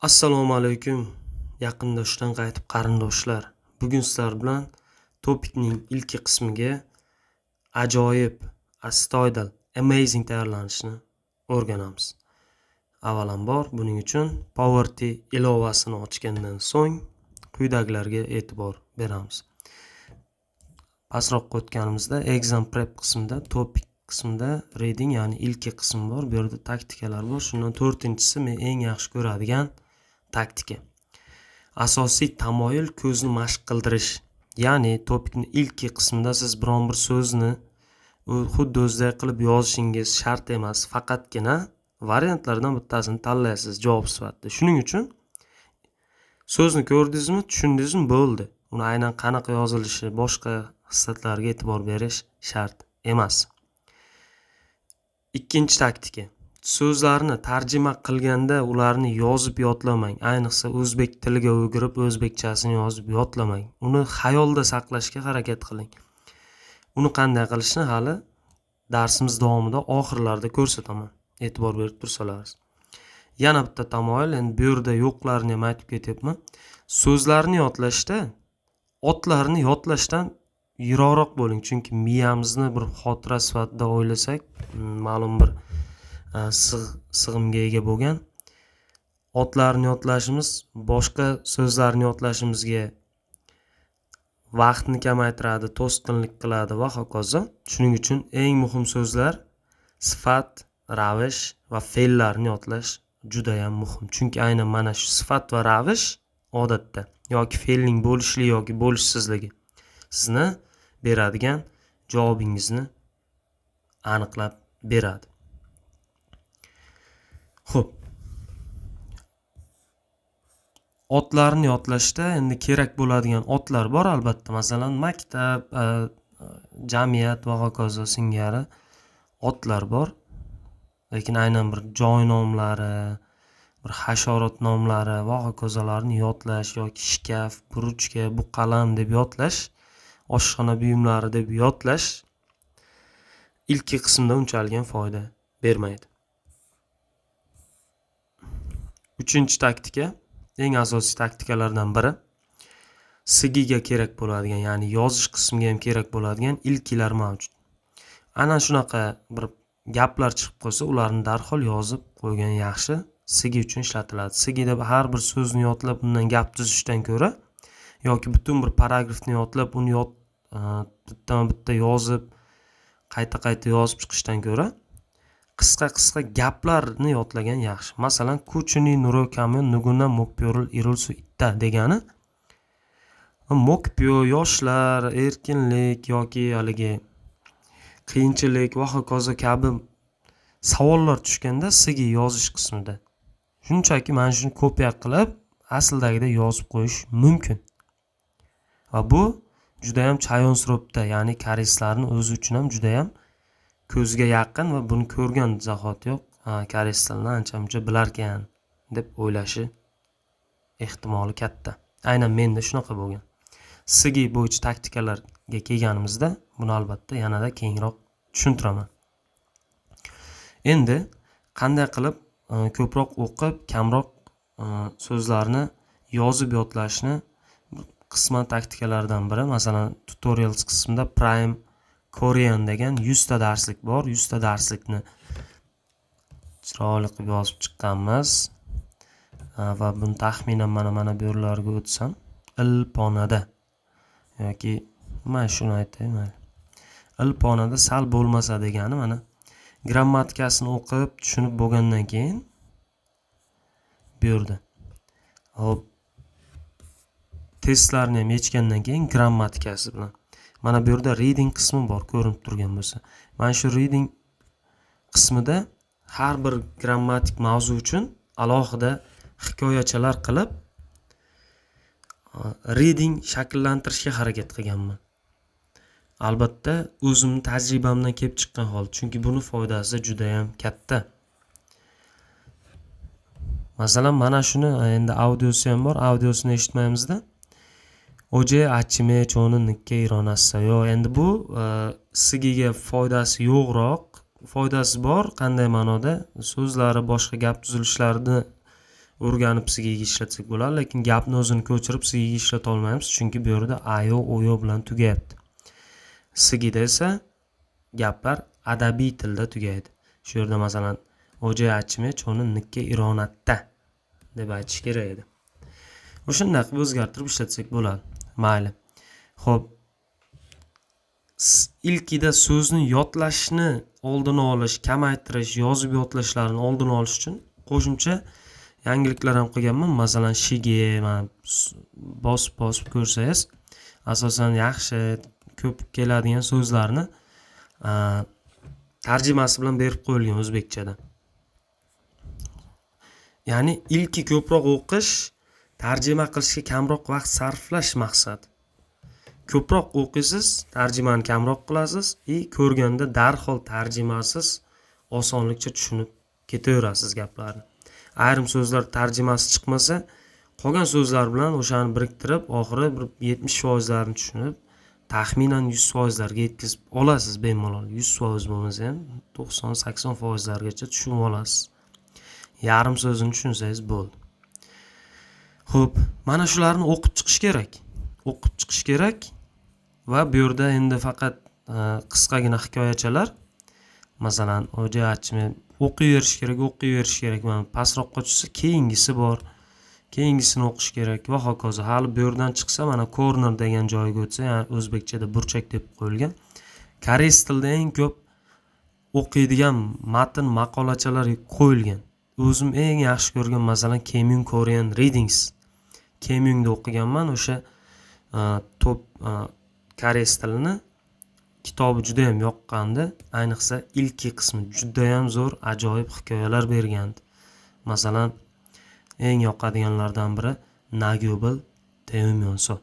Assalomu alaykum. Yaqinda ishdan qaytib qarindoshlar. Bugun sizlar bilan topikning ilk qismiga ajoyib, astoydil, amazing tayyorlanishni o'rganamiz. Avvalambor buning uchun Powerty ilovasini ochgandan so'ng quyidagilarga e'tibor beramiz. Pastroqqa o'tganimizda exam prep qismida, topic qismida reading, ya'ni ilk qism bor. Bu yerda taktikalar bor. Shundan 4-inchisi men eng yaxshi ko'radigan taktika. Asosiy tamoyil ko'zni mashq qildirish. Ya'ni topikning ilk qismida siz biron bir so'zni xuddi o'zidek qilib yozishingiz shart emas, faqatgina variantlardan bittasini tanlaysiz javob sifatida. Shuning uchun so'zni ko'rdingizmi, tushundingizmi, bo'ldi. Uni aynan qanaqa yozilishi, boshqa xislatlarga e'tibor berish shart emas. Ikkinchi taktika. So'zlarni tarjima qilganda ularni yozib yodlamang. Ayniqsa o'zbek tiliga o'girib o'zbekchasini yozib yodlamang. Uni xayolda saqlashga harakat qiling. Uni qanday qilishni hali darsimiz davomida oxirlarda ko'rsataman. E'tibor berib tursalaringiz. Yana bitta tamoyil, endi bu yerda yo'qlarni ham aytib ketyapman. So'zlarni yodlashda otlarni yodlashdan yiroqroq bo'ling, chunki miyamizni bir xotira sifatida o'ylasak, ma'lum bir sig'imga ega bo'lgan otlarni yodlashimiz boshqa so'zlarni yodlashimizga vaqtni kamaytiradi, to'sqinlik qiladi va hokazo. Shuning uchun eng muhim so'zlar sifat, ravish va fe'llarni yodlash juda ham muhim. Chunki aynan mana shu sifat va ravish odatda yoki fe'lning bo'lishli yoki bo'lishsizligi sizni beradigan javobingizni aniqlab beradi. Xo'p. Otlarni yodlashda endi kerak bo'ladigan otlar bor albatta. Masalan, maktab, jamiyat va hokazo singari otlar bor. Lekin aynan bir joy nomlari, bir hasharot nomlari va hokazolarni yodlash yoki shkaf, buruchka, bu qalam deb yodlash, oshxona buyumlari deb yodlash ilk qismda unchalik foyda bermaydi. Uchinchi taktika, eng asosiy taktikalardan biri, sigiga kerak bo'ladigan, ya'ni yozish qismiga ham kerak bo'ladigan ilklar mavjud. Ana shunaqa bir gaplar chiqib qolsa, ularni darhol yozib qo'ygan yaxshi. Sigi uchun ishlatiladi. Sigida har bir so'zni yodlab undan gap tuzishdan ko'ra yoki butun bir paragrafni yodlab uni bitta yozib qayta yozib chiqishdan ko'ra qisqa gaplarni yodlagan yaxshi. Masalan, kuchini nuro kamyon nuguna mokpiyorul irulsu itta degani mokpiyo yoshlar, erkinlik yoki haligi qiyinchilik va hokazo kabi savollar tushganda sigi yozish qismida shunchaki mana shuni kopiya qilib aslidagida yozib qo'yish mumkin. Va bu juda ham chayonsurobda, ya'ni koreyslarning o'zi uchun ham juda ham ko'zga yaqin va buni ko'rgan zahotiyoq koreys tilini ancha-muncha bilarkan deb o'ylashi ehtimoli katta. Aynan menda shunaqa bo'lgan. Sigi bo'yicha taktikalarga kelganimizda buni albatta yanada kengroq tushuntiraman. Endi qanday qilib ko'proq o'qib, kamroq so'zlarni yozib yodlashni qisman taktikalardan biri. Masalan, tutorials qismida Prime Korean degan 100 ta darslik bor. 100 ta darslikni chiroyli qilib yozib chiqqanmiz. Va buni taxminan mana bu yerlarga o'tsam, ilponada yoki men shuni aytayman. Ilponada sal bo'lmasa degani mana grammatikasini o'qib, tushunib bo'lgandan keyin bu yerda. Hop. Testlarni ham yechgandan keyin grammatikasi bilan. Mana bu yerda reading qismi bor, ko'rinib turgan bo'lsa. Mana shu reading qismida har bir grammatik mavzu uchun alohida hikoyachalar qilib reading shakllantirishga harakat qilganman. Albatta, o'zimning tajribamdan kelib chiqqan hol, chunki buni foydasi juda ham katta. Masalan, mana shuni endi audiosi ham bor, audiosini eshitmaymizda. Oje achime choni nikke ironassayo. Endi bu sigiga foydasi yo'qroq, foydasi bor. Qanday ma'noda? So'zlari, boshqa gap tuzilishlarini o'rganib sigiga ishlatsak bo'ladi, lekin gapni o'zini ko'chirib sigiga ishlata olmaymiz, chunki bu yerda ayo oyo bilan tugayapti. Sigida esa gaplar adabiy tilda tugaydi. Shu yerda masalan oja achime choni nikka ironatda deb aytish kerak edi. O'shunday qilib o'zgartirib ishlatsak bo'ladi. Mayli. Xo'p, ilkida so'zni yodlashni oldini olish, kamaytirish, yozib yodlashlarini oldini olish uchun qo'shimcha yangiliklar ham qilganman. Masalan, shige bosib ko'rsangiz, asosan yaxshi ko'p keladigan so'zlarni tarjimasi bilan berib qo'yilgan o'zbekchada. Ya'ni ilki ko'proq o'qish, tarjima qilishga kamroq vaqt sarflash maqsad. Ko'proq o'qiysiz, tarjimani kamroq qilasiz, ko'rganda darhol tarjimasiz osonlikcha tushunib ketaverasiz gaplarni. Ayrim so'zlar tarjimasi chiqmasa, qolgan so'zlar bilan o'shani biriktirib, oxiri bir 70% larini tushunib, taxminan 100% larga yetkazib olasiz bemalol. 100% bo'lmasa ham 90-80% largacha tushunib olasiz. Yarim so'zini tushunsangiz bo'ldi. Xo'p, mana shularni o'qib chiqish kerak. O'qib chiqish kerak va bu yerda endi faqat qisqagina hikoyachalar, masalan, oja achime o'qiyverish kerak, mana pastroqqa tushsa keyingisi bor. Keyingisini o'qish kerak va hokazo. Hali bu yerdan chiqsa mana corner degan joyiga o'tsa, ya'ni o'zbekchada burchak deb qo'yilgan. Koreys tilida eng ko'p o'qiydigan matn maqolachalar qo'yilgan. O'zim eng yaxshi ko'rgan masalan Kemyun Korean Readings. Kemyungda o'qiganman, o'sha top koreys tilini kitobi juda ham yoqqandi. Ayniqsa ilk qismi juda ham zo'r, ajoyib hikoyalar bergandi. Masalan, eng yoqadiganlardan biri Nagyobel Teumyonso.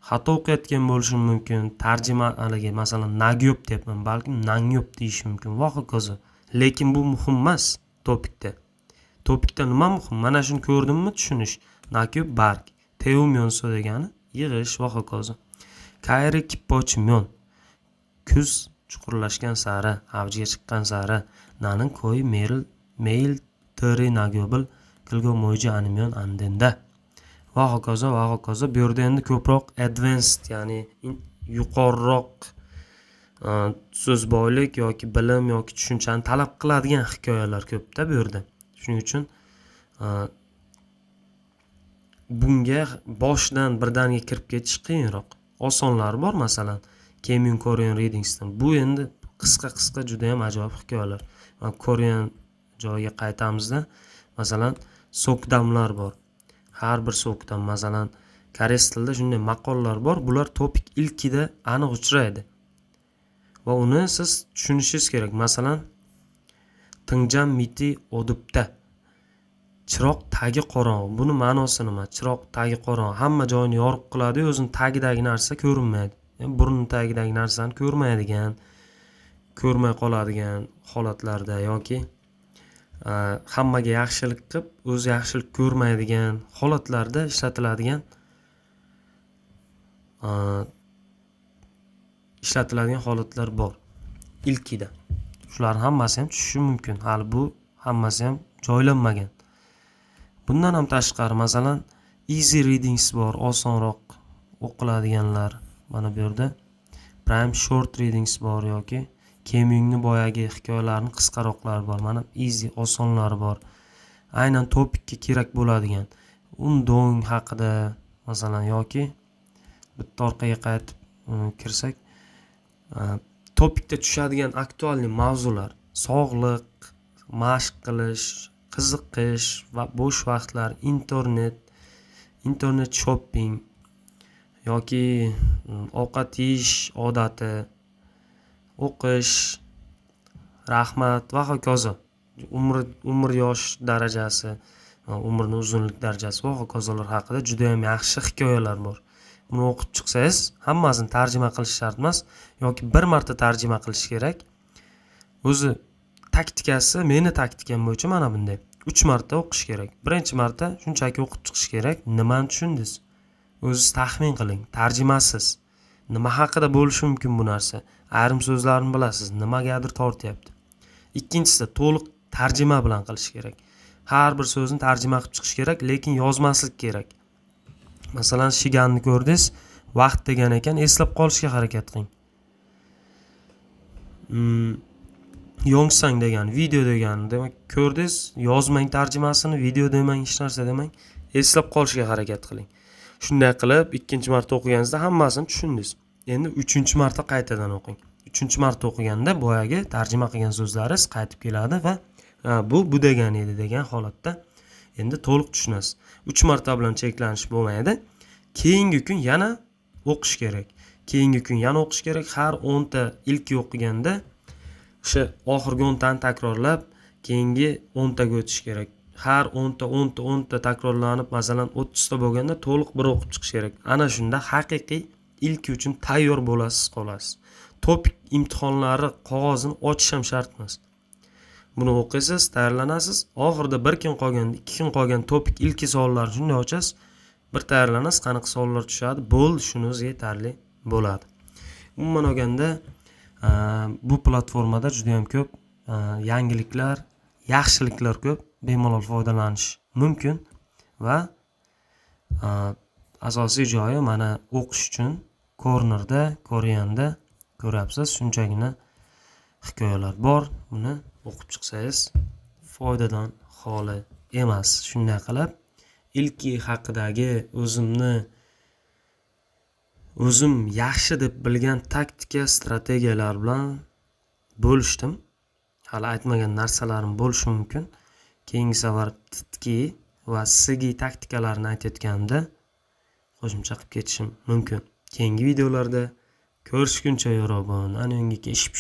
Xato o'qiyotgan bo'lishim mumkin. Tarjima haligi masalan Nagyob deyapman, balkim Nangyob deyish mumkin va hokazo. Lekin bu muhim emas topikda. Topikda nima muhim? Mana shuni ko'rdimmi tushunish. Nagyob barg, Teumyonso degani yig'ish va hokazo. Kayri Kippochimyon. Kuz chuqurlashgan sari, avjiga chiqqan sari, naning ko'y mail teri Nagyobel Kilgo mo'ji animyon andenda va hokazo va hokazo. Bu yerda endi ko'proq advanced, ya'ni yuqoriroq so'z boylik yoki bilim yoki tushunchani talab qiladigan hikoyalar ko'pda bu yerda. Shuning uchun bunga boshdan birdaniga kirib ketish qiyinroq. Osonlari bor, masalan, Kemyun Korean Readings'dan. Bu endi qisqa juda ham ajoyib hikoyalar. Korean joyiga qaytamizda, masalan, sokdamlar bor. Har bir sokdam, masalan, koreys tilida shunday maqollar bor. Bular topik ilkida aniq uchraydi. Va uni siz tushunishingiz kerak. Masalan, Tingjam miti odubda. Chiroq tagi qorong'i. Buni ma'nosi nima? Chiroq tagi qorong'i. Hamma joyini yorug' qiladi, o'zining tagidagi narsa ko'rinmaydi. Burun tagidagi narsani ko'rmaydigan, ko'rmay qoladigan holatlarda yoki hammaga yaxshilik qilib, o'zi yaxshilik ko'rmaydigan holatlarda ishlatiladigan holatlar bor ilkida. Shularning hammasi ham tushishi mumkin. Hali bu hammasi ham joylanmagan. Bundan ham tashqari masalan easy readings bor, osonroq o'qiladiganlar. Mana bu yerda prime short readings bor yoki Kemyungni boyagi hikoyalarning qisqaroqlari bor. Mana easy osonlari bor. Aynan topikka kerak bo'ladigan undong haqida masalan yoki bitta orqaga qaytib kirsak, topikda tushadigan aktualniy mavzular, sog'liq, mashq qilish, qiziqish va bo'sh vaqtlar, internet shopping yoki ovqat yeyish odati, o'qish, rahmat va hokazo. Umr yosh darajasi, umrni uzunlik darajasi va hokazolar haqida juda ham yaxshi hikoyalar bor. Buni o'qib chiqsangiz, hammasini tarjima qilish shart emas yoki bir marta tarjima qilish kerak. O'zi taktikasi, meni taktikam bo'yicha mana bunday. 3 marta o'qish kerak. Birinchi marta shunchaki o'qib chiqish kerak. Nimani tushundingiz? O'zingiz taxmin qiling, tarjimasiz. Nima haqida bo'lishi mumkin bu narsa? Ayrim so'zlarni bilasiz, nimagadir tortyapti. Ikkinchisi to'liq tarjima bilan qilish kerak. har bir so'zni tarjima qilib chiqish kerak, lekin yozmaslik kerak. Masalan, shiganni ko'rdingiz, vaqt degan ekan, eslab qolishga harakat qiling. Yongsang degan, video degan, demak ko'rdingiz, yozmang tarjimasini, video demang, hech narsa demang, eslab qolishga harakat qiling. Shunday qilib, ikkinchi marta o'qiganingizda hammasini tushundingiz. Endi 3-marta qaytadan o'qing. 3-marta o'qiganda boyagi tarjima qilgan so'zlaringiz qaytib keladi va bu degan edi degan holatda endi to'liq tushunasiz. 3 marta bilan cheklanish bo'lmaydi. Keyingi kun yana o'qish kerak. Har 10 ta ilk o'qiganda o'sha oxirgi 10 tani takrorlab, keyingi 10 taga o'tish kerak. Har 10 ta takrorlanib, masalan 30 ta bo'lganda to'liq bir o'qib chiqish kerak. Ana shunda haqiqiy ilki uchun tayyor bo'lasiz, qolasiz. Topik imtihonlari qog'ozini ochish ham shart emas. Buni o'qiysiz, tayyorlanasiz, oxirida 1 kun qolgan, 2 kun qolgan topik ilki savollarni shunday ochasiz, bir tayyorlanasiz, qanaqa savollar tushadi, bo'ldi, shuni o'zi yetarli bo'ladi. Umuman olganda, bu platformada juda ham ko'p yangiliklar, yaxshiliklar ko'p, bemalol foydalanish mumkin va asosiy joyi mana o'qish uchun Cornerda, Koreanda ko'ryapsiz, shunchagina hikoyalar bor. Buni o'qib chiqsangiz foydadan xoli emas. Shunday qilib, ilki haqidagi o'zim yaxshi deb bilgan taktika, strategiyalar bilan bo'lishdim. Hali aytmagan narsalarim bo'lishi mumkin. Keyingi safar titki va sigi taktikalarni aytayotganimda qo'shimcha qilib ketishim mumkin. Keyingi videolarda ko'rishguncha yorobon, ana unga keshib